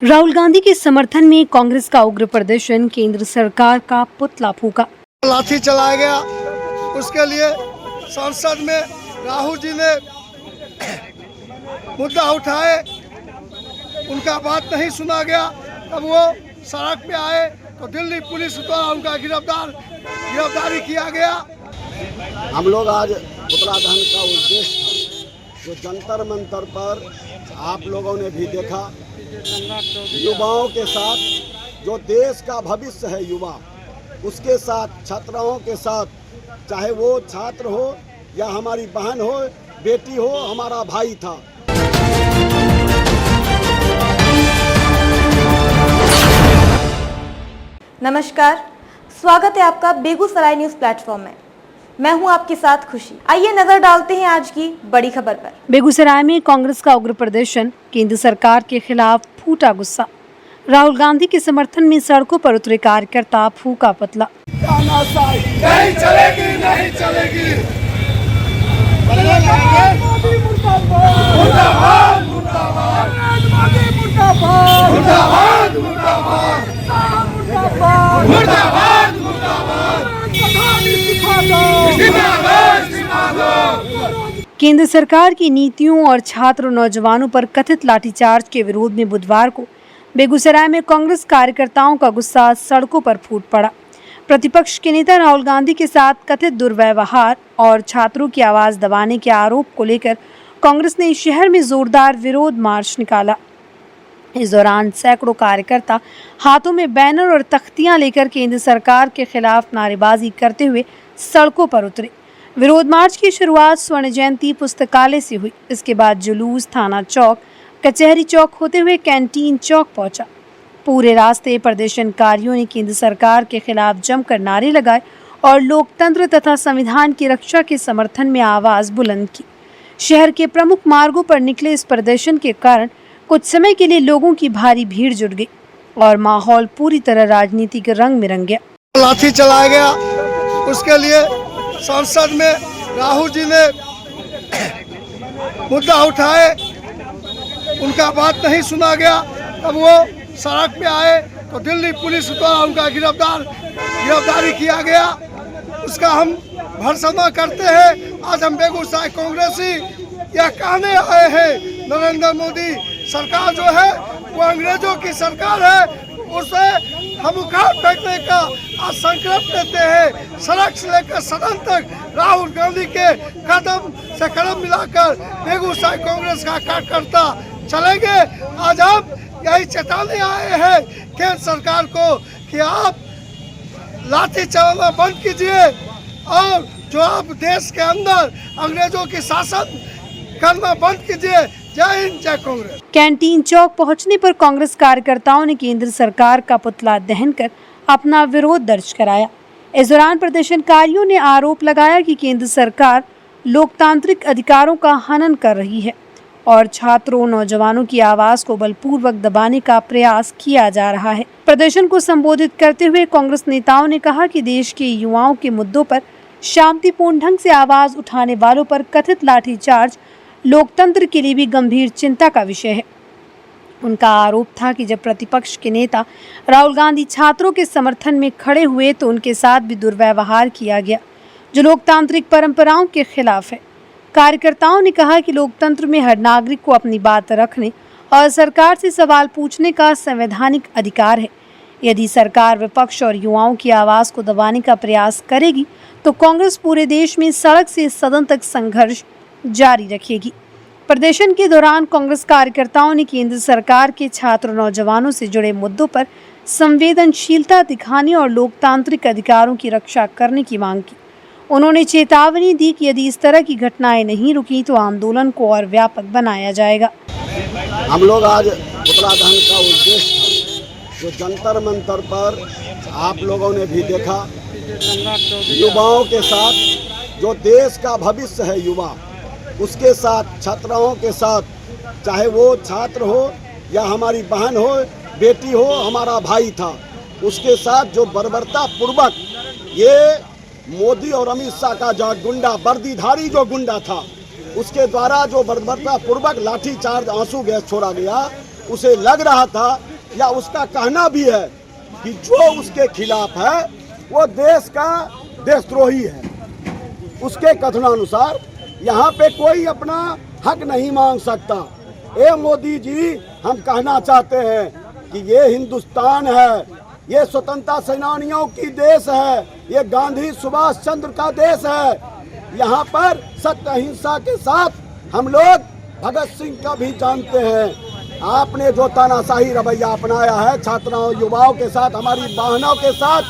राहुल गांधी के समर्थन में कांग्रेस का उग्र प्रदर्शन, केंद्र सरकार का पुतला फूका। लाठी चलाया गया, उसके लिए संसद में राहुल जी ने मुद्दा उठाए, उनका बात नहीं सुना गया। तब वो सड़क पे आए तो दिल्ली पुलिस द्वारा उनका गिरफ्तारी किया गया। हम लोग आज पुतला दहन का उद्देश्य जो जंतर मंतर पर आप लोगों ने भी देखा, युवाओं के साथ जो देश का भविष्य है युवा, उसके साथ छात्राओं के साथ, चाहे वो छात्र हो या हमारी बहन हो, बेटी हो, हमारा भाई था। नमस्कार, स्वागत है आपका बेगूसराय न्यूज प्लेटफॉर्म में। मैं हूं आपके साथ खुशी। आइए नजर डालते हैं आज की बड़ी खबर पर। बेगूसराय में कांग्रेस का उग्र प्रदर्शन, केंद्र सरकार के खिलाफ फूटा गुस्सा। राहुल गांधी के समर्थन में सड़कों पर उतरे कार्यकर्ता, फूका पुतला। नहीं चलेगी, नहीं चलेगी। केंद्र सरकार की नीतियों और छात्र नौजवानों पर कथित लाठीचार्ज के विरोध में बुधवार को बेगूसराय में कांग्रेस कार्यकर्ताओं का गुस्सा सड़कों पर फूट पड़ा। प्रतिपक्ष के नेता राहुल गांधी के साथ कथित दुर्व्यवहार और छात्रों की आवाज दबाने के आरोप को लेकर कांग्रेस ने शहर में जोरदार विरोध मार्च निकाला। इस दौरान सैकड़ों कार्यकर्ता हाथों में बैनर और तख्तियां लेकर केंद्र सरकार के खिलाफ नारेबाजी करते हुए सड़कों पर उतरे। विरोध मार्च की शुरुआत स्वर्ण जयंती पुस्तकालय से हुई। इसके बाद जुलूस थाना चौक, कचहरी चौक होते हुए कैंटीन चौक पहुंचा। पूरे रास्ते प्रदर्शनकारियों ने केंद्र सरकार के खिलाफ जमकर नारे लगाए और लोकतंत्र तथा संविधान की रक्षा के समर्थन में आवाज बुलंद की। शहर के प्रमुख मार्गों पर निकले इस प्रदर्शन के कारण कुछ समय के लिए लोगों की भारी भीड़ जुट गई और माहौल पूरी तरह राजनीतिक रंग में रंग गया। लाठी चलाया गया, उसके लिए संसद में राहुल जी ने मुद्दा उठाए, उनका बात नहीं सुना गया। तब वो सड़क पे आए तो दिल्ली पुलिस द्वारा उनका गिरफ्तारी किया गया। उसका हम भर्त्सना करते हैं। आज हम बेगूसराय कांग्रेसी यह कहने आए हैं, नरेंद्र मोदी सरकार जो है वो अंग्रेजों की सरकार है, उसे हम उखाड़ फेंकने का आज संकल्प लेते हैं। सड़क से लेकर सदन तक राहुल गांधी के कदम से कदम मिलाकर बेगूसराय कांग्रेस का कार्यकर्ता चलेंगे। आज हम यही चेताने आए हैं केंद्र सरकार को कि आप लाठी चलाना बंद कीजिए और जो आप देश के अंदर अंग्रेजों की शासन करना बंद कीजिए। जय हिंद, जय कांग्रेस। कैंटीन चौक पहुंचने पर कांग्रेस कार्यकर्ताओं ने केंद्र सरकार का पुतला दहन कर अपना विरोध दर्ज कराया। इस दौरान प्रदर्शनकारियों ने आरोप लगाया कि केंद्र सरकार लोकतांत्रिक अधिकारों का हनन कर रही है और छात्रों नौजवानों की आवाज को बलपूर्वक दबाने का प्रयास किया जा रहा है। प्रदर्शन को संबोधित करते हुए कांग्रेस नेताओं ने कहा कि देश के युवाओं के मुद्दों पर शांतिपूर्ण ढंग से आवाज उठाने वालों पर कथित लाठीचार्ज लोकतंत्र के लिए भी गंभीर चिंता का विषय है। उनका आरोप था कि जब प्रतिपक्ष के नेता राहुल गांधी छात्रों के समर्थन में खड़े हुए तो उनके साथ भी दुर्व्यवहार किया गया, जो लोकतांत्रिक परंपराओं के खिलाफ है। कार्यकर्ताओं ने कहा कि लोकतंत्र में हर नागरिक को अपनी बात रखने और सरकार से सवाल पूछने का संवैधानिक अधिकार है। यदि सरकार विपक्ष और युवाओं की आवाज को दबाने का प्रयास करेगी तो कांग्रेस पूरे देश में सड़क से सदन तक संघर्ष जारी रखेगी। प्रदर्शन के दौरान कांग्रेस कार्यकर्ताओं ने केंद्र सरकार के छात्र नौजवानों से जुड़े मुद्दों पर संवेदनशीलता दिखाने और लोकतांत्रिक अधिकारों की रक्षा करने की मांग की। उन्होंने चेतावनी दी कि यदि इस तरह की घटनाएं नहीं रुकी तो आंदोलन को और व्यापक बनाया जाएगा। हम लोग आज पुतला दहन का उद्देश्य जो जंतर मंतर पर आप लोगों ने भी देखा, युवाओं के साथ जो देश का भविष्य है युवा, उसके साथ, छात्राओं के साथ, चाहे वो छात्र हो या हमारी बहन हो, बेटी हो, हमारा भाई था, उसके साथ जो बर्बरता पूर्वक ये मोदी और अमित शाह का जो गुंडा, वर्दीधारी जो गुंडा था, उसके द्वारा जो बर्बरता पूर्वक लाठी चार्ज, आंसू गैस छोड़ा गया, उसे लग रहा था या उसका कहना भी है कि जो उसके खिलाफ है वो देश का देशद्रोही है। उसके कथनानुसार यहाँ पे कोई अपना हक नहीं मांग सकता। ए मोदी जी, हम कहना चाहते हैं कि ये हिंदुस्तान है, ये स्वतंत्रता सेनानियों की देश है, ये गांधी सुभाष चंद्र का देश है। यहाँ पर सत्य अहिंसा के साथ हम लोग भगत सिंह का भी जानते हैं। आपने जो तानाशाही रवैया अपनाया है छात्राओं युवाओं के साथ, हमारी बहनों के साथ,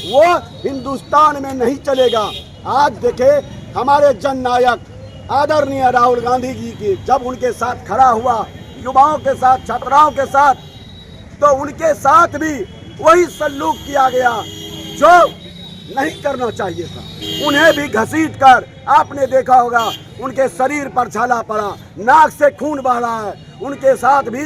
वो हिंदुस्तान में नहीं चलेगा। आज देखे हमारे जननायक आदरणीय राहुल गांधी जी की जब उनके साथ खड़ा हुआ युवाओं के साथ, छात्राओं के साथ, तो उनके साथ भी वही सलूक किया गया जो नहीं करना चाहिए था। उन्हें भी घसीट कर, आपने देखा होगा उनके शरीर पर छाला पड़ा, नाक से खून बह रहा है, उनके साथ भी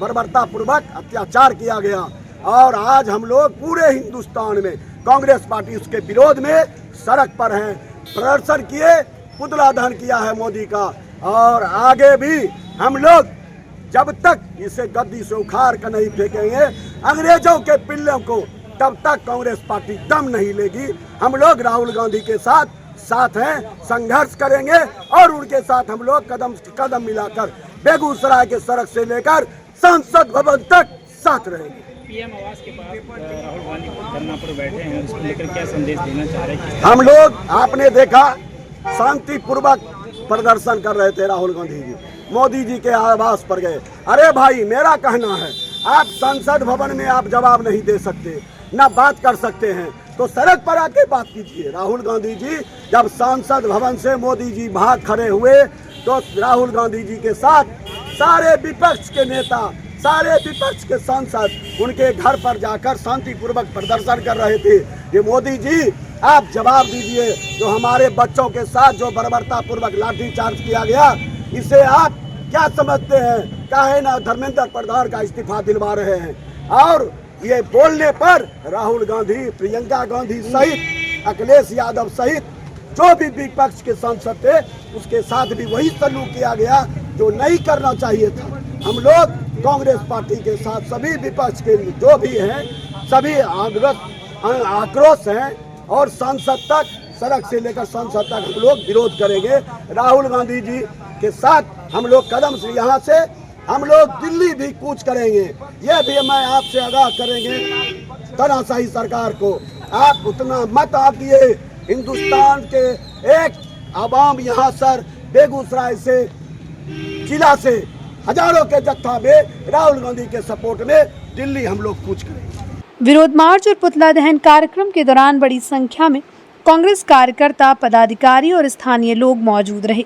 बर्बरतापूर्वक अत्याचार किया गया। और आज हम लोग पूरे हिंदुस्तान में कांग्रेस पार्टी उसके विरोध में सड़क पर हैं, प्रदर्शन किए, पुतला दहन किया है मोदी का। और आगे भी हम लोग जब तक इसे गद्दी से उखाड़ कर नहीं फेंकेंगे अंग्रेजों के पिल्लों को, तब तक कांग्रेस पार्टी दम नहीं लेगी। हम लोग राहुल गांधी के साथ हैं, संघर्ष करेंगे और उनके साथ हम लोग कदम कदम मिलाकर बेगूसराय के सड़क से लेकर संसद भवन तक साथ रहेंगे। पीएम आवास के पास राहुल गांधी धरना पर बैठे हैं, उसको लेकर क्या संदेश देना चाह रहे हैं? हम लोग, आपने देखा, शांतिपूर्वक प्रदर्शन कर रहे थे राहुल गांधी जी, मोदी जी के आवास पर गए। अरे भाई, मेरा कहना है, आप संसद भवन में आप जवाब नहीं दे सकते, ना बात कर सकते हैं, तो सड़क पर आके बात कीजिए। राहुल गांधी जी जब संसद भवन से मोदी जी भाग खड़े हुए तो राहुल गांधी जी के साथ सारे विपक्ष के नेता, सारे विपक्ष के सांसद उनके घर पर जाकर शांतिपूर्वक प्रदर्शन कर रहे थे। ये मोदी जी, आप जवाब दीजिए, जो हमारे बच्चों के साथ जो बर्बरतापूर्वक लाठीचार्ज किया गया, इसे आप क्या समझते हैं? काहे ना धर्मेंद्र प्रधान का इस्तीफा दिलवा रहे हैं। और ये बोलने पर राहुल गांधी, प्रियंका गांधी सहित अखिलेश यादव सहित जो भी विपक्ष के सांसद थे, उसके साथ भी वही सलूक किया गया जो नहीं करना चाहिए था। हम लोग कांग्रेस पार्टी के साथ, सभी विपक्ष के जो भी हैं, सभी आक्रोश हैं और संसद तक, सड़क से लेकर संसद तक हम लोग विरोध करेंगे। राहुल गांधी जी के साथ हम लोग कदम से, यहाँ से हम लोग दिल्ली भी कूच करेंगे। यह भी मैं आपसे आगाह करेंगे तानाशाही सरकार को, आप उतना मत आकिए। हिंदुस्तान के एक आवाम यहाँ सर बेगूसराय से, जिला से हजारों के जत्था में राहुल गांधी के सपोर्ट में दिल्ली हम लोग कूच करेंगे। विरोध मार्च और पुतला दहन कार्यक्रम के दौरान बड़ी संख्या में कांग्रेस कार्यकर्ता, पदाधिकारी और स्थानीय लोग मौजूद रहे।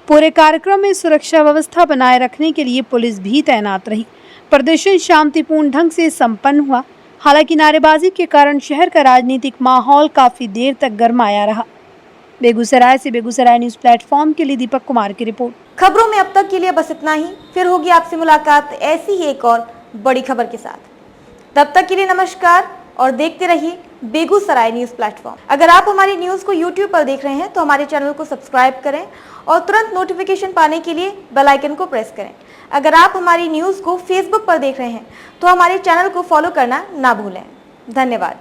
पूरे कार्यक्रम में सुरक्षा व्यवस्था बनाए रखने के लिए पुलिस भी तैनात रही। प्रदर्शन शांतिपूर्ण ढंग से संपन्न हुआ। हालांकि नारेबाजी के कारण शहर का राजनीतिक माहौल काफी देर तक गरमाया रहा। बेगूसराय से बेगूसराय न्यूज प्लेटफॉर्म के लिए दीपक कुमार की रिपोर्ट। खबरों में अब तक के लिए बस इतना ही। फिर होगी आपसे मुलाकात ऐसी ही एक और बड़ी खबर के साथ। तब तक के लिए नमस्कार और देखते रहिए बेगूसराय न्यूज प्लेटफॉर्म। अगर आप हमारी न्यूज को YouTube पर देख रहे हैं तो हमारे चैनल को सब्सक्राइब करें और तुरंत नोटिफिकेशन पाने के लिए बेल आइकन को प्रेस करें। अगर आप हमारी न्यूज को Facebook पर देख रहे हैं तो हमारे चैनल को फॉलो करना ना भूलें। धन्यवाद।